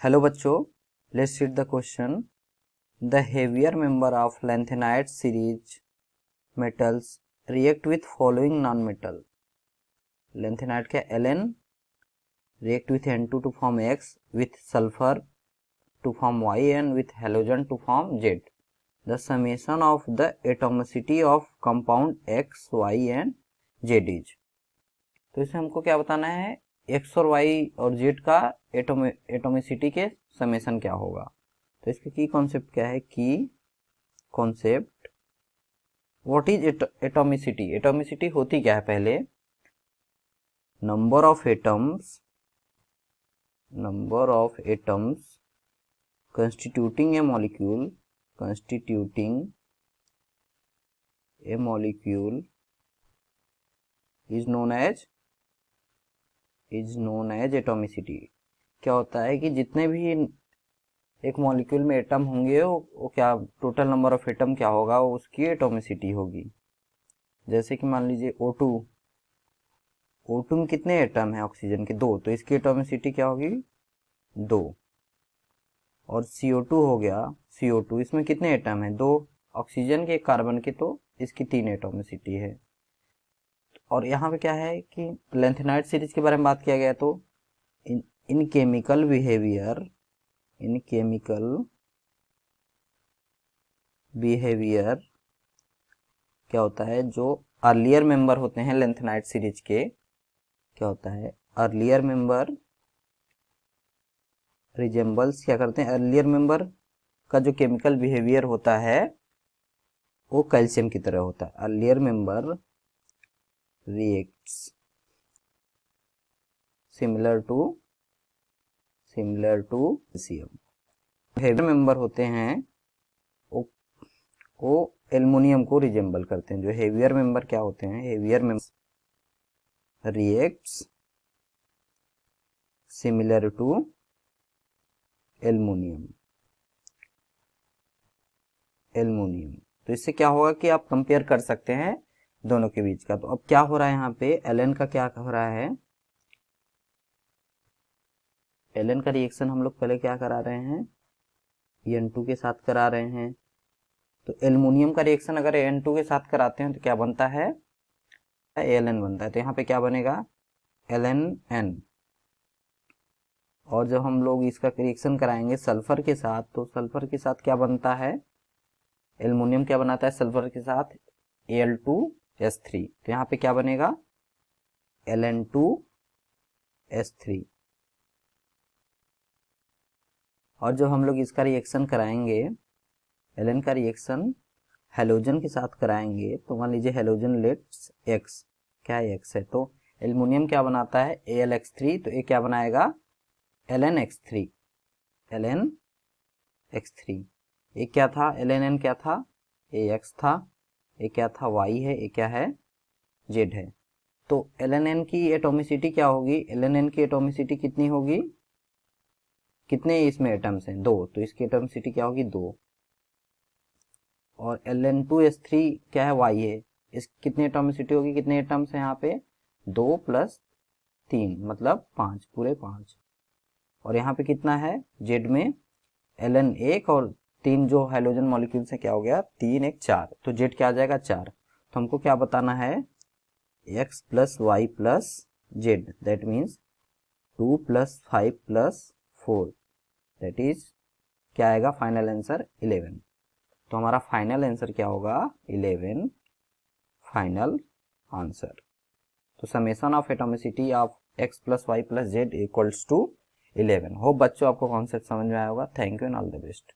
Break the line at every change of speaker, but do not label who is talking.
Hello बच्चों, let's read the question. The heavier member of lanthanide series metals react with following non metal. Lanthanide के Ln react with N2 to form X, with sulfur to form Y, and with halogen to form Z. The summation of the atomicity of compound X, Y and Z is। तो इसे हमको क्या बताना है, X और Y और Z का atomicity के समेशन क्या होगा। तो इसके की कॉन्सेप्ट क्या है, की concept what is atomicity. Atomicity होती क्या है, पहले number of atoms constituting a molecule is known as atomicity. क्या होता है कि जितने भी एक मॉलिक्यूल में एटम होंगे वो क्या टोटल नंबर ऑफ एटम क्या होगा, वो उसकी एटोमिसिटी होगी। जैसे कि मान लीजिए O2 में कितने एटम है ऑक्सीजन के, 2, तो इसकी एटोमिसिटी क्या होगी, 2। और CO2 हो गया, CO2 इसमें कितने एटम है, 2 ऑक्सीजन के, कार्बन के, तो इसकी 3 एटोमिसिटी है। और यहाँ पे क्या है कि लैंथेनाइड सीरीज के बारे में बात किया गया, तो इन केमिकल बिहेवियर क्या होता है, जो अर्लियर मेंबर होते हैं लैंथेनाइड सीरीज के, क्या होता है, अर्लियर मेंबर रिजेंबल्स, क्या करते हैं, अर्लियर मेंबर का जो केमिकल बिहेवियर होता है वो कैल्शियम की तरह होता है। Earlier member reacts similar to calcium. Heavier member होते हैं वो एल्युमिनियम को रिजेंबल करते हैं। जो हेवियर मेंबर क्या होते हैं, heavier member reacts similar to aluminium. तो इससे क्या होगा कि आप कंपेयर कर सकते हैं दोनों के बीच का। तो अब क्या हो रहा है यहाँ पे, Ln का क्या हो रहा है, Ln का रिएक्शन हम लोग पहले क्या करा रहे हैं, N2 के साथ करा रहे हैं। तो एल्युमिनियम का रिएक्शन अगर N2 के साथ कराते हैं तो क्या बनता है, Ln बनता है। तो यहाँ पे क्या बनेगा, LnN। और जब हम लोग इसका रिएक्शन कराएंगे सल्फर के साथ, तो सल्फर के साथ क्या बनता है, एल्युमिनियम क्या बनाता है सल्फर के साथ, Al2S3। तो यहाँ पे क्या बनेगा, Ln2S3। और जब हम लोग इसका रिएक्शन कराएंगे, Ln का रिएक्शन हेलोजन के साथ कराएंगे, तो मान लीजिए हेलोजन लेट्स X, क्या है, X है, तो एल्युमिनियम क्या बनाता है, Alx3, तो ये क्या बनाएगा, Lnx3। ये क्या था, Ln क्या था, Ax था, ये क्या था, Y है, ये क्या है, Z है। तो Ln की एटोमिसिटी क्या होगी, Ln की एटोमिसिटी कितनी होगी, कितने इसमें एटम्स हैं, 2, तो इसकी एटोमिसिटी क्या होगी, 2। और Ln2S3 क्या है, Y है, इस कितनी एटोमिसिटी होगी, कितने एटम्स हैं यहाँ पे, 2 + 3 मतलब 5, पूरे 5। और यहाँ पे कितना है, Z में Ln 1 और 3 जो हाइड्रोजन मॉलिक्यूल्स हैं, क्या हो गया, 3 1 4, तो Z क्या आ जाएगा, 4। तो हमको क्या बताना है, X + Y + Z, that means 2 + 5 + 4, that is क्या आएगा, फाइनल आंसर 11। तो हमारा फाइनल आंसर क्या होगा, 11 फाइनल आंसर। तो summation of atomicity of X + Y + Z = 11। Hope बच्चों आपको कॉन्सेप्ट समझ में आया होगा। Thank you and all the best.